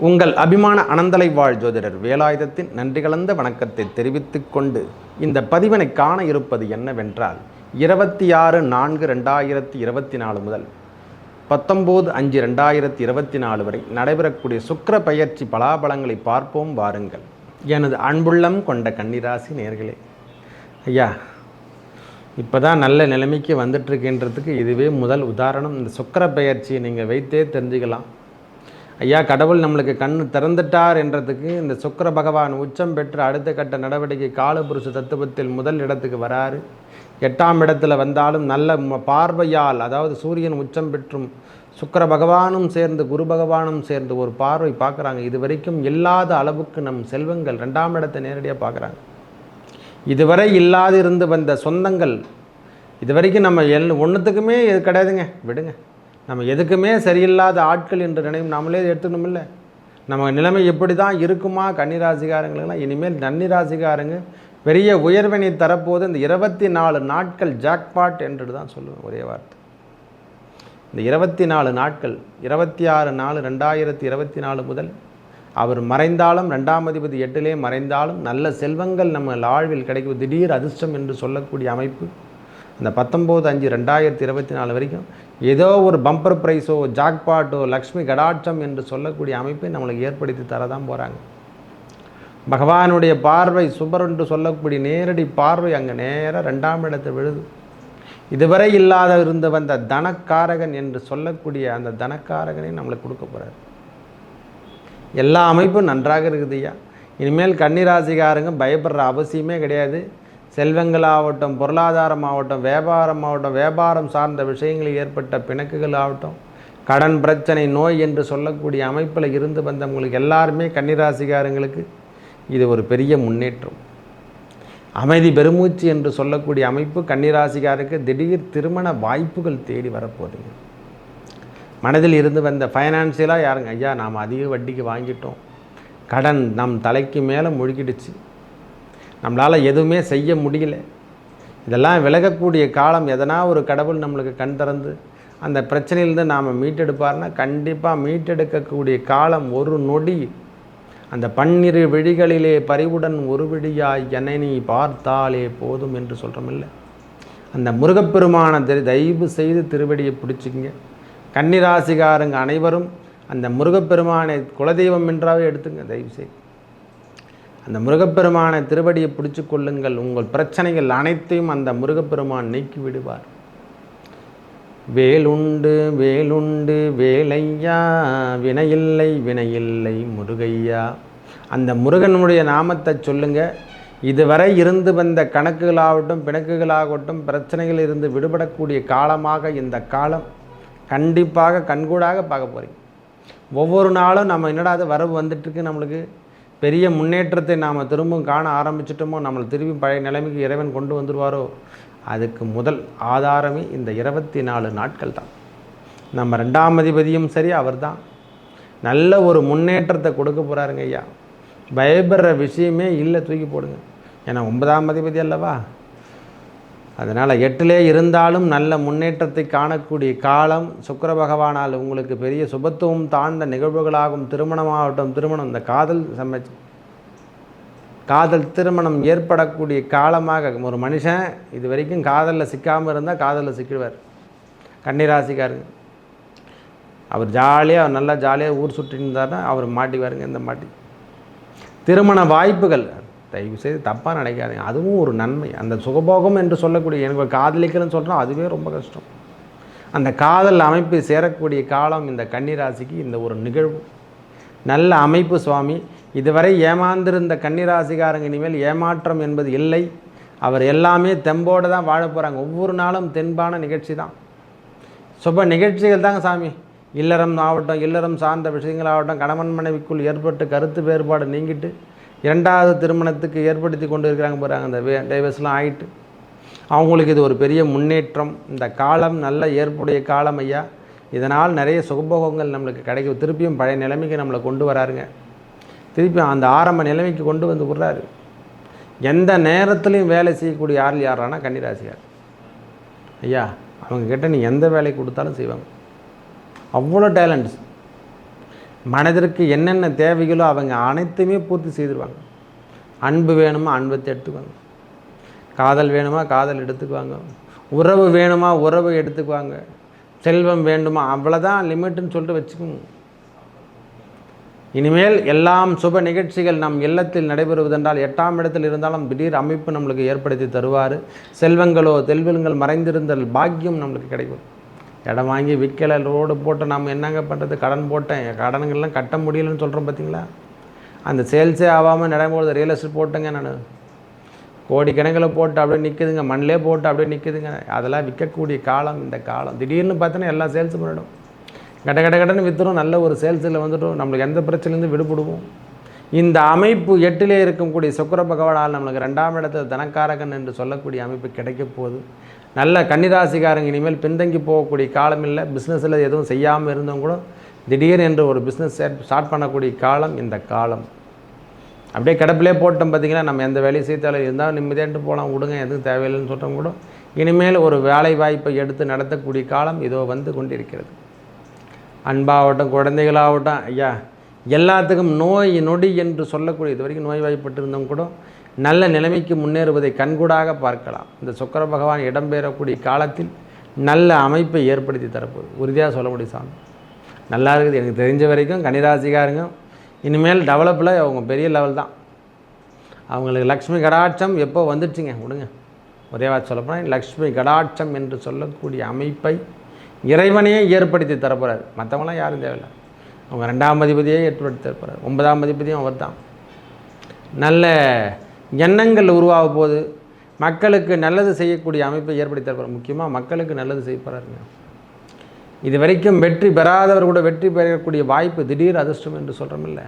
உங்கள் அபிமான அனந்தலை வாழ் ஜோதிடர் வேலாயுதத்தின் நன்றி கலந்த வணக்கத்தை தெரிவித்துக் கொண்டு இந்த பதிவினை காண இருப்பது என்னவென்றால் 26/4/2024 முதல் 19/5/2024 வரை நடைபெறக்கூடிய சுக்கிர பெயர்ச்சி பலாபலங்களை பார்ப்போம் வாருங்கள். எனது அன்புள்ளம் கொண்ட கன்னிராசி நேயர்களே, ஐயா இப்போ தான் நல்ல நிலைமைக்கு வந்துட்டுருக்கின்றதுக்கு இதுவே முதல் உதாரணம். இந்த சுக்கிர பெயர்ச்சியை நீங்கள் வைத்தே தெரிஞ்சுக்கலாம். ஐயா கடவுள் நம்மளுக்கு கண் திறந்துட்டார் என்றதுக்கு இந்த சுக்கிர பகவான் உச்சம் பெற்று அடுத்த கட்ட நடவடிக்கை காலபுருஷ தத்துவத்தில் முதல் இடத்துக்கு வராரு. 8ஆம் இடத்துல வந்தாலும் நல்ல பார்வையால், அதாவது சூரியன் உச்சம் பெற்றும் சுக்கிர பகவானும் சேர்ந்து குரு பகவானும் சேர்ந்து ஒரு பார்வை பார்க்குறாங்க. இது வரைக்கும் இல்லாத அளவுக்கு நம் செல்வங்கள் 2ஆம் இடத்தை நேரடியாக பார்க்குறாங்க. இதுவரை இல்லாது இருந்து வந்த சொந்தங்கள் இது வரைக்கும் நம்ம ஒன்றுத்துக்குமே இது கிடையாதுங்க, விடுங்க. நம்ம எதுக்குமே சரியில்லாத ஆட்கள் என்று நினைவும் நாமளே எடுத்துக்கணும். இல்லை நம்ம நிலைமை எப்படி தான் இருக்குமா? கன்னிராசிக்காரங்களுக்கெல்லாம் இனிமேல் நன்னிராசிக்காரங்க பெரிய உயர்வினை தரப்போது இந்த 24 நாட்கள் ஜாக்பாட் என்று தான் சொல்லுவேன் ஒரே வார்த்தை. இந்த 24 நாட்கள் 26/4/2024 முதல் அவர் மறைந்தாலும் 2ஆம் அதிபதி 8லே மறைந்தாலும் நல்ல செல்வங்கள் நம்ம வாழ்வில் கிடைக்கும். திடீர் அதிர்ஷ்டம் என்று சொல்லக்கூடிய அமைப்பு அந்த 19/5/2024 வரைக்கும் ஏதோ ஒரு பம்பர் ப்ரைஸோ ஜாக்பாட்டோ லக்ஷ்மி கடாட்சம் என்று சொல்லக்கூடிய அமைப்பை நம்மளுக்கு ஏற்படுத்தி தரதான் போகிறாங்க. பகவானுடைய பார்வை சுபர் என்று சொல்லக்கூடிய நேரடி பார்வை அங்கே நேராக 2ஆம் இடத்தை விழுது. இதுவரை இல்லாத இருந்து வந்த தனக்காரகன் என்று சொல்லக்கூடிய அந்த தனக்காரகனை நம்மளுக்கு கொடுக்க போகிறார். எல்லா அமைப்பும் நன்றாக இருக்குதுய்யா. இனிமேல் கன்னிராசிக்காரங்க பயப்படுற அவசியமே கிடையாது. செல்வங்களாகட்டும், பொருளாதாரம் ஆகட்டும், வியாபாரம் ஆகட்டும், வியாபாரம் சார்ந்த விஷயங்களில் ஏற்பட்ட பிணக்குகள் ஆகட்டும், கடன் பிரச்சனை, நோய் என்று சொல்லக்கூடிய அமைப்பில் இருந்து வந்தவங்களுக்கு எல்லாருமே கன்னிராசிக்காரங்களுக்கு இது ஒரு பெரிய முன்னேற்றம். அமைதி பெருமூச்சு என்று சொல்லக்கூடிய அமைப்பு கன்னிராசிக்காருக்கு திடீர் திருமண வாய்ப்புகள் தேடி வரப்போகுதுங்க. மனதில் இருந்து வந்த ஃபைனான்சியலாக யாருங்க ஐயா நாம் அதிக வட்டிக்கு வாங்கிட்டோம், கடன் நம் தலைக்கு மேலே முழுகிடுச்சு, நம்மளால் எதுவுமே செய்ய முடியல, இதெல்லாம் விலகக்கூடிய காலம். எதனா ஒரு கடவுள் நம்மளுக்கு கண் திறந்து அந்த பிரச்சனையிலேருந்து நாம் மீட்டெடுப்பார்னா கண்டிப்பாக மீட்டெடுக்கக்கூடிய காலம். ஒரு நொடி அந்த 12 விழிகளிலே பறிவுடன் ஒரு விழியாய் என்னை நீ பார்த்தாலே போதும் என்று சொல்கிறோமில்ல, அந்த முருகப்பெருமான தயவு செய்து திருவடியை பிடிச்சிங்க. கன்னிராசிக்காரங்க அனைவரும் அந்த முருகப்பெருமானை குலதெய்வம் என்றாவே எடுத்துங்க. தயவு செய்து அந்த முருகப்பெருமானை திருவடியை பிடிச்சு கொள்ளுங்கள். உங்கள் பிரச்சனைகள் அனைத்தையும் அந்த முருகப்பெருமான் நீக்கி விடுவார். வேலுண்டு வேலுண்டு வேலையா, வினையில்லை வினையில்லை முருகையா. அந்த முருகனுடைய நாமத்தை சொல்லுங்க. இதுவரை இருந்து வந்த கணக்குகளாகட்டும், பிணக்குகளாகட்டும், பிரச்சனைகள் இருந்து விடுபடக்கூடிய காலமாக இந்த காலம் கண்டிப்பாக கண்கூடாக பார்க்க போகிறீங்க. ஒவ்வொரு நாளும் நம்ம என்னடா அது வரவு வந்துட்டுருக்கு, நம்மளுக்கு பெரிய முன்னேற்றத்தை நாம் திரும்பவும் காண ஆரம்பிச்சிட்டோமோ, நம்மளை திரும்பி பழைய நிலைமைக்கு இறைவன் கொண்டு வந்துடுவாரோ, அதுக்கு முதல் ஆதாரமே இந்த 24 நாட்கள் தான். நம்ம 2ஆம் அதிபதியும் சரி அவர் தான் நல்ல ஒரு முன்னேற்றத்தை கொடுக்க போகிறாருங்க ஐயா. பயப்படுற விஷயமே இல்லை, தூக்கி போடுங்க. ஏன்னா 9ஆம் அதிபதி அல்லவா, அதனால் 8லே இருந்தாலும் நல்ல முன்னேற்றத்தை காணக்கூடிய காலம். சுக்கிர பகவானால் உங்களுக்கு பெரிய சுபத்துவம் தாழ்ந்த நிகழ்வுகளாகும். திருமணமாகட்டும், திருமணம் இந்த காதல் திருமணம் ஏற்படக்கூடிய காலமாக. ஒரு மனுஷன் இது வரைக்கும் காதலில் சிக்காமல் இருந்தால் காதலில் சிக்கிடுவார். கன்னிராசிக்காருங்க அவர் ஜாலியாக நல்லா ஜாலியாக ஊர் சுற்றி இருந்தார்னா அவர் மாட்டிவாருங்க. இந்த மாட்டி திருமண வாய்ப்புகள் தயவு செய்து தப்பாக நினைக்காதீங்க, அதுவும் ஒரு நன்மை. அந்த சுகபோகம் என்று சொல்லக்கூடிய எனக்கு காதலிக்கிறேன்னு சொல்கிறோம், அதுவே ரொம்ப கஷ்டம். அந்த காதல் அமைப்பு சேரக்கூடிய காலம் இந்த கன்னிராசிக்கு இந்த ஒரு நிகழ்வு நல்ல அமைப்பு சுவாமி. இதுவரை ஏமாந்திருந்த கன்னிராசிக்காரங்க இனிமேல் ஏமாற்றம் என்பது இல்லை. அவர் எல்லாமே தெம்போடு தான் வாழ போகிறாங்க. ஒவ்வொரு நாளும் தென்பான நிகழ்ச்சி தான், சுப நிகழ்ச்சிகள் தாங்க சாமி. இல்லறம் ஆகட்டும், இல்லறம் சார்ந்த விஷயங்களாகட்டும், கணவன் மனைவிக்குள் ஏற்பட்டு கருத்து வேறுபாடு நீங்கிட்டு 2வது திருமணத்துக்கு ஏற்படுத்தி கொண்டு இருக்கிறாங்க போகிறாங்க. அந்த டைவர்ஸ்லாம் ஆகிட்டு அவங்களுக்கு இது ஒரு பெரிய முன்னேற்றம். இந்த காலம் நல்ல ஏற்புடைய காலம் ஐயா. இதனால் நிறைய சுகபோகங்கள் நம்மளுக்கு கிடைக்கும். திருப்பியும் பழைய நிலைமைக்கு நம்மளை கொண்டு வராருங்க. திருப்பியும் அந்த ஆரம்ப நிலைமைக்கு கொண்டு வந்து விடுறாரு. எந்த நேரத்துலையும் வேலை செய்யக்கூடிய யாரானா கன்னிராசியார் ஐயா. அவங்க கிட்ட நீ எந்த வேலை கொடுத்தாலும் செய்வாங்க, அவ்வளோ டேலண்ட்ஸ். மனதிற்கு என்னென்ன தேவைகளோ அவங்க அனைத்துமே பூர்த்தி செய்திருவாங்க. அன்பு வேணுமா அன்பத்தை எடுத்துக்குவாங்க, காதல் வேணுமா காதல் எடுத்துக்குவாங்க, உறவு வேணுமா உறவு எடுத்துக்குவாங்க, செல்வம் வேண்டுமா, அவ்வளோதான் லிமிட்டுன்னு சொல்லிட்டு வச்சுக்கோங்க. இனிமேல் எல்லாம் சுப நிகழ்ச்சிகள் நம் இல்லத்தில் நடைபெறுவதென்றால் 8ஆம் இடத்தில் இருந்தாலும் திடீர் அமைப்பு நம்மளுக்கு ஏற்படுத்தி தருவார். செல்வங்களோ செல்வங்கள் மறைந்திருந்தல் பாக்கியம் நம்மளுக்கு கிடைக்கும். இடம் வாங்கி விற்கலை, ரோடு போட்டு நம்ம என்னங்க பண்ணுறது, கடன் போட்டேன், கடன்கள்லாம் கட்ட முடியலன்னு சொல்கிறோம் பார்த்தீங்களா. அந்த சேல்ஸே ஆகாமல் நடைபோது ரியல் எஸ்டேட் போட்டேங்க, நான் கோடிக்கணக்கில் போட்டு அப்படியே நிற்குதுங்க, மண்ணிலே போட்டு அப்படியே நிற்குதுங்க. அதெல்லாம் விற்கக்கூடிய காலம் இந்த காலம். திடீர்னு பார்த்தோன்னா எல்லா சேல்ஸும் பண்ணிடும், கடன்னு விற்றுரும், நல்ல ஒரு சேல்ஸில் வந்துடும், நம்மளுக்கு எந்த பிரச்சனையிலேருந்து விடுபடுவோம். இந்த அமைப்பு 8லே இருக்கக்கூடிய சுக்கிர பகவானால் நம்மளுக்கு 2ஆம் இடத்தில் தனக்காரகன் என்று சொல்லக்கூடிய அமைப்பு கிடைக்க போகுது. நல்ல கன்னிராசிக்காரங்க இனிமேல் பின்தங்கி போகக்கூடிய காலம் இல்லை. பிஸ்னஸில் எதுவும் செய்யாமல் இருந்தவங்க கூட திடீர் என்று ஒரு பிஸ்னஸ் ஸ்டார்ட் பண்ணக்கூடிய காலம் இந்த காலம். அப்படியே கிடப்பிலே போட்டோம் பார்த்திங்கன்னா, நம்ம எந்த வேலையும் செய்தாலும் இருந்தால் நிம்மதியாட்டு போகலாம், விடுங்க எதுவும் தேவையில்லைன்னு சொல்கிறவங்க கூட இனிமேல் ஒரு வேலை வாய்ப்பை எடுத்து நடத்தக்கூடிய காலம் இதோ வந்து கொண்டிருக்கிறது. அன்பாகட்டும் குழந்தைகளாகட்டும், ஐயா எல்லாத்துக்கும் நோய் நொடி என்று சொல்லக்கூடிய இது வரைக்கும் நோய்வாய்ப்பட்டு இருந்தவங்க கூட நல்ல நிலைமைக்கு முன்னேறுவதை கண்கூடாக பார்க்கலாம். இந்த சுக்கிர பகவான் இடம்பெறக்கூடிய காலத்தில் நல்ல அமைப்பை ஏற்படுத்தி தரப்போகுது, உறுதியாக சொல்ல முடியும் சாமி. நல்லா இருக்குது. எனக்கு தெரிஞ்ச வரைக்கும் கன்னிராசிக்காரங்க இனிமேல் டெவலப்பில் அவங்க பெரிய லெவல் தான். அவங்களுக்கு லக்ஷ்மி கடாட்சம் எப்போ வந்துடுச்சுங்க, விடுங்க. ஒரே வார்த்தை சொல்லப்போனால் லக்ஷ்மி கடாட்சம் என்று சொல்லக்கூடிய அமைப்பை இறைவனையே ஏற்படுத்தி தரப்போகிறார். மற்றவங்களாம் யாரும் தேவையில்லை, அவங்க 2ஆம் அதிபதியே ஏற்படுத்தி தரப்போகிறார். 9ஆம் அதிபதியும் அவர் தான். நல்ல எண்ணங்கள் உருவாக போது மக்களுக்கு நல்லது செய்யக்கூடிய அமைப்பை ஏற்படுத்தி தரப்போகிறார். முக்கியமாக மக்களுக்கு நல்லது செய்ய போகிறாருங்க. இது வரைக்கும் வெற்றி பெறாதவர் கூட வெற்றி பெறக்கூடிய வாய்ப்பு, திடீர் அதிர்ஷ்டம் என்று சொல்கிறோமில்ல,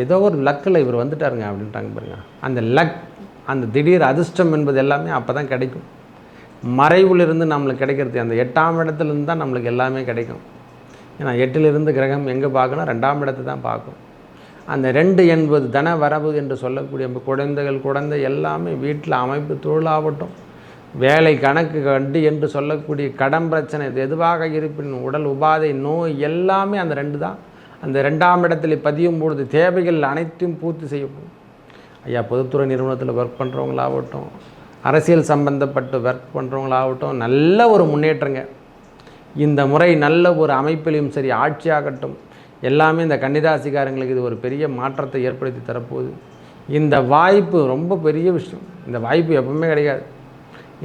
ஏதோ ஒரு லக்கில் இவர் வந்துட்டாருங்க அப்படின்ட்டாங்க பாருங்க. அந்த லக், அந்த திடீர் அதிர்ஷ்டம் என்பது எல்லாமே அப்போ தான் கிடைக்கும். மறைவிலிருந்து நம்மளுக்கு கிடைக்கிறது அந்த 8ஆம் இடத்துலேருந்து தான் நம்மளுக்கு எல்லாமே கிடைக்கும். ஏன்னா 8லிருந்து கிரகம் எங்கே பார்க்கணும், 2ஆம் இடத்தை தான் பார்க்கும். அந்த 2 என்பது தன வரவு என்று சொல்லக்கூடிய குழந்தை எல்லாமே வீட்டில் அமைப்பு தொழிலாகட்டும், வேலை கணக்கு கண்டு என்று சொல்லக்கூடிய கடன் பிரச்சனை எதுவாக இருப்பினும் உடல் உபாதை நோய் எல்லாமே அந்த 2 தான். அந்த 2ஆம் இடத்தில் பதியும் பொழுது தேவைகள் அனைத்தையும் பூர்த்தி செய்யப்படும். ஐயா பொதுத்துறை நிறுவனத்தில் ஒர்க் பண்ணுறவங்களாகட்டும், அரசியல் சம்பந்தப்பட்டு ஒர்க் பண்ணுறவங்களாகட்டும், நல்ல ஒரு முன்னேற்றங்க. இந்த முறை நல்ல ஒரு அமைப்பிலையும் சரி, ஆட்சியாகட்டும், எல்லாமே இந்த கன்னிராசிக்காரங்களுக்கு இது ஒரு பெரிய மாற்றத்தை ஏற்படுத்தி தரப்போகுது. இந்த வாய்ப்பு ரொம்ப பெரிய விஷயம். இந்த வாய்ப்பு எப்பவுமே கிடைக்காது.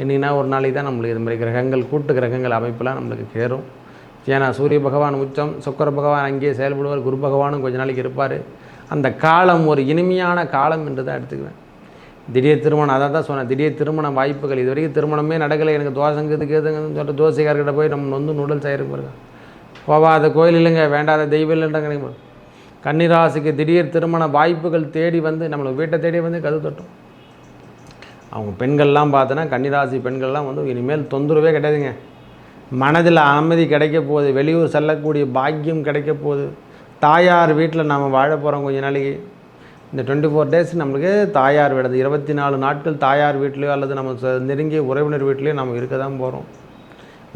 என்னன்னா ஒரு நாளைக்கு தான் நம்மளுக்கு இது மாதிரி கிரகங்கள், கூட்டு கிரகங்கள் அமைப்பெலாம் நம்மளுக்கு சேரும். ஏன்னா சூரிய பகவான் உச்சம், சுக்கிர பகவான் அங்கேயே செயல்படுவார், குரு பகவானும் கொஞ்ச நாளைக்கு இருப்பார். அந்த காலம் ஒரு இனிமையான காலம் என்று தான் எடுத்துக்குவேன். திடீர் திருமணம், அதை தான் சொன்னேன், திடீர் திருமண வாய்ப்புகள். இது வரைக்கும் திருமணமே நடக்கலை, எனக்கு தோசைங்கிறது கேதுங்கன்னு சொல்லிட்டு தோசைக்காரர்கிட்ட போய் நம்ம நூடுல்ஸ் ஆகிருப்பாருங்க. போவாத கோயில் இல்லைங்க, வேண்டாத தெய்வம் இல்லைன்றாங்க. கன்னிராசிக்கு திடீர் திருமண வாய்ப்புகள் தேடி வந்து நம்மளுக்கு வீட்டை தேடி வந்து கது தட்டும். அவங்க பெண்கள்லாம் பார்த்தோன்னா கன்னிராசி பெண்கள்லாம் வந்து இனிமேல் தொந்தரவே கிடையாதுங்க. மனதில் அமைதி கிடைக்க போகுது, வெளியூர் செல்லக்கூடிய பாக்கியம் கிடைக்க போகுது. தாயார் வீட்டில் நாம் வாழ போகிறோம் கொஞ்ச நாளைக்கு. இந்த 24 டேஸ் நம்மளுக்கு தாயார் வீடு, 24 நாட்கள் தாயார் வீட்லேயோ அல்லது நம்ம நெருங்கிய உறவினர் வீட்லேயோ நம்ம இருக்க தான் போகிறோம்.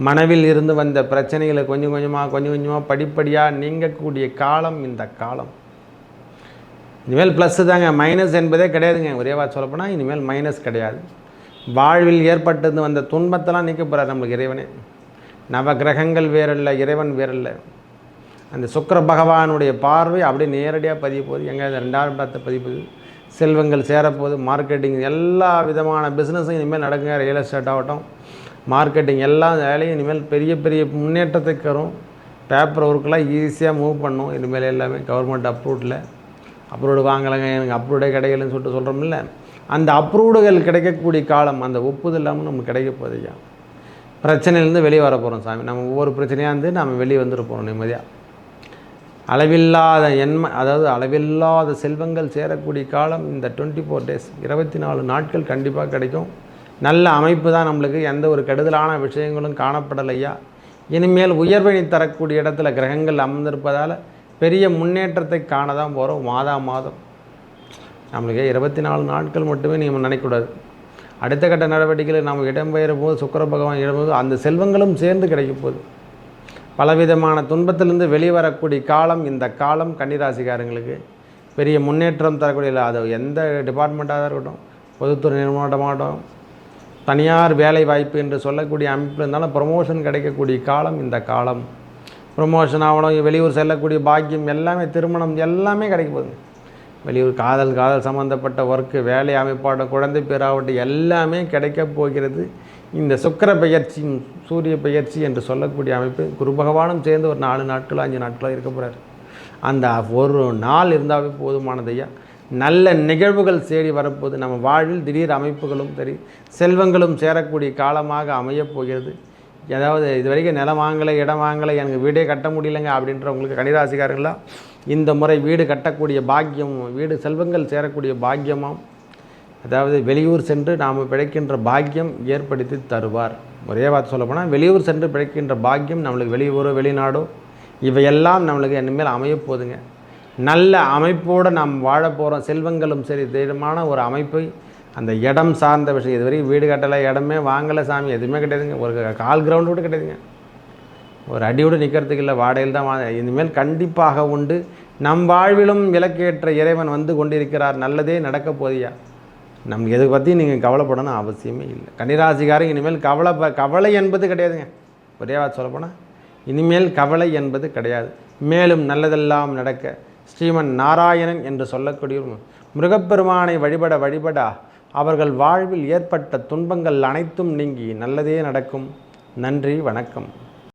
மனவில் இருந்து வந்த பிரச்சனைகளை கொஞ்சம் கொஞ்சமாக படிப்படியாக நீங்கக்கூடிய காலம் இந்த காலம். இனிமேல் ப்ளஸ்ஸு தாங்க, மைனஸ் என்பதே கிடையாதுங்க. ஒரே வார்த்தை சொல்லப்போனால் இனிமேல் மைனஸ் கிடையாது. வாழ்வில் ஏற்பட்டது வந்த துன்பத்தெல்லாம் நீக்க போகிறார் நம்மளுக்கு இறைவனே. நவ கிரகங்கள் வேறல்ல, இறைவன் வேறல்ல. அந்த சுக்கிர பகவானுடைய பார்வை அப்படியே நேரடியாக பதிய போகுது. எங்கே 2ஆம் இடத்தை பதிப்பது, செல்வங்கள் சேரப்போகுது, மார்க்கெட்டிங் எல்லா விதமான பிஸ்னஸும் இனிமேல் நடக்குங்க. ரியல் எஸ்டேட் ஆகட்டும், மார்க்கெட்டிங் எல்லா வேலையும் இனிமேல் பெரிய பெரிய முன்னேற்றத்தை தரும். பேப்பர் ஒர்க்கெலாம் ஈஸியாக மூவ் பண்ணும். இனிமேல் எல்லாமே கவர்மெண்ட் அப்ரூவ்டு வாங்கலைங்க, எனக்கு அப்ரூவ்டே கிடைக்கலன்னு சொல்லிட்டு சொல்கிறோம்ல, அந்த அப்ரூவ்டுகள் கிடைக்கக்கூடிய காலம், அந்த ஒப்புதல் இல்லாமல் நமக்கு கிடைக்க போதையா. பிரச்சனையிலேருந்து வெளியே வர போகிறோம் சாமி. நம்ம ஒவ்வொரு பிரச்சனையாக இருந்து நம்ம வெளியே வந்துட்டு போகிறோம் நிம்மதியாக. அளவில்லாத அதாவது அளவில்லாத செல்வங்கள் சேரக்கூடிய காலம் இந்த 24 டேஸ், 24 நாட்கள் கண்டிப்பாக கிடைக்கும். நல்ல அமைப்பு தான் நம்மளுக்கு. எந்த ஒரு கெடுதலான விஷயங்களும் காணப்படலையா. இனிமேல் உயர்வினை தரக்கூடிய இடத்துல கிரகங்கள் அமர்ந்திருப்பதால் பெரிய முன்னேற்றத்தை காண தான் போகிறோம். மாதம் நம்மளுக்கு 24 நாட்கள் மட்டுமே நீங்கள் நினைக்கக்கூடாது. அடுத்த கட்ட நடவடிக்கையில் நம்ம இடம்பெயரும் போது சுக்கிர பகவான் இடம்போது அந்த செல்வங்களும் சேர்ந்து கிடைக்க போகுது. பலவிதமான துன்பத்திலிருந்து வெளிவரக்கூடிய காலம் இந்த காலம். கன்னிராசிக்காரங்களுக்கு பெரிய முன்னேற்றம் தரக்கூடிய, அது எந்த டிபார்ட்மெண்ட்டாக தான் இருக்கட்டும், பொதுத்துறை நிறுவனமாகட்டும், தனியார் வேலை வாய்ப்பு என்று சொல்லக்கூடிய அமைப்பில் இருந்தாலும் ப்ரொமோஷன் கிடைக்கக்கூடிய காலம் இந்த காலம். ப்ரொமோஷன் ஆகணும், வெளியூர் செல்லக்கூடிய பாக்கியம், எல்லாமே திருமணம் எல்லாமே கிடைக்க போகுது. வெளியூர் காதல் சம்மந்தப்பட்ட ஒர்க்கு, வேலை அமைப்பாட்டம், குழந்தை பேராகட்டும் எல்லாமே கிடைக்கப் போகிறது. இந்த சுக்கிர பெயர்ச்சி, சூரிய பெயர்ச்சி என்று சொல்லக்கூடிய அமைப்பு, குரு பகவானும் சேர்ந்து ஒரு 4 நாட்களோ 5 நாட்களோ இருக்க போகிறார். அந்த ஒரு நாள் இருந்தாவே போதுமானதையா. நல்ல நிகழ்வுகள் தேடி வரப்போது. நம்ம வாழ்வில் திடீர் அமைப்புகளும் சரி, செல்வங்களும் சேரக்கூடிய காலமாக அமையப் போகிறது. ஏதாவது இது வரைக்கும் நிலம் வாங்கலை, இடம் வாங்கலை, எனக்கு வீடே கட்ட முடியலைங்க அப்படின்றவங்களுக்கு கன்னிராசிக்காரங்களா இந்த முறை வீடு கட்டக்கூடிய பாக்கியம், வீடு செல்வங்கள் சேரக்கூடிய பாக்கியமாம். அதாவது வெளியூர் சென்று நாம் பிழைக்கின்ற பாக்கியம் ஏற்படுத்தி தருவார். ஒரே வார்த்தை சொல்லப்போனால் வெளியூர் சென்று பிழைக்கின்ற பாக்கியம் நம்மளுக்கு, வெளியூரோ வெளிநாடோ இவையெல்லாம் நம்மளுக்கு இனிமேல் அமையப்போகுதுங்க. நல்ல அமைப்போடு நாம் வாழ போகிறோம். செல்வங்களும் சரி, திடமான ஒரு அமைப்பை, அந்த இடம் சார்ந்த விஷயம், இதுவரைக்கும் வீடு கட்டலை, இடமே வாங்கலை சாமி, எதுவுமே கிடையாதுங்க. ஒரு கால் கிரவுண்டு கூட கிடையாதுங்க, ஒரு அடியோடு நிற்கிறதுக்கு இல்லை, வாடகையில் தான் வாங்க. இனிமேல் கண்டிப்பாக உண்டு. நம் வாழ்விலும் விலக்கேற்ற இறைவன் வந்து கொண்டிருக்கிறார். நல்லதே நடக்க போதியா. நமக்கு எதை பற்றி நீங்கள் கவலைப்படணும் அவசியமே இல்லை. கன்னிராசிக்காரங்க இனிமேல் கவலை என்பது கிடையாதுங்க. ஒரே வார்த்தை சொல்லப்போனால் இனிமேல் கவலை என்பது கிடையாது. மேலும் நல்லதெல்லாம் நடக்க ஸ்ரீமன் நாராயணன் என்று சொல்லக்கூடிய முருகப்பெருமானை வழிபட அவர்கள் வாழ்வில் ஏற்பட்ட துன்பங்கள் அனைத்தும் நீங்கி நல்லதே நடக்கும். நன்றி, வணக்கம்.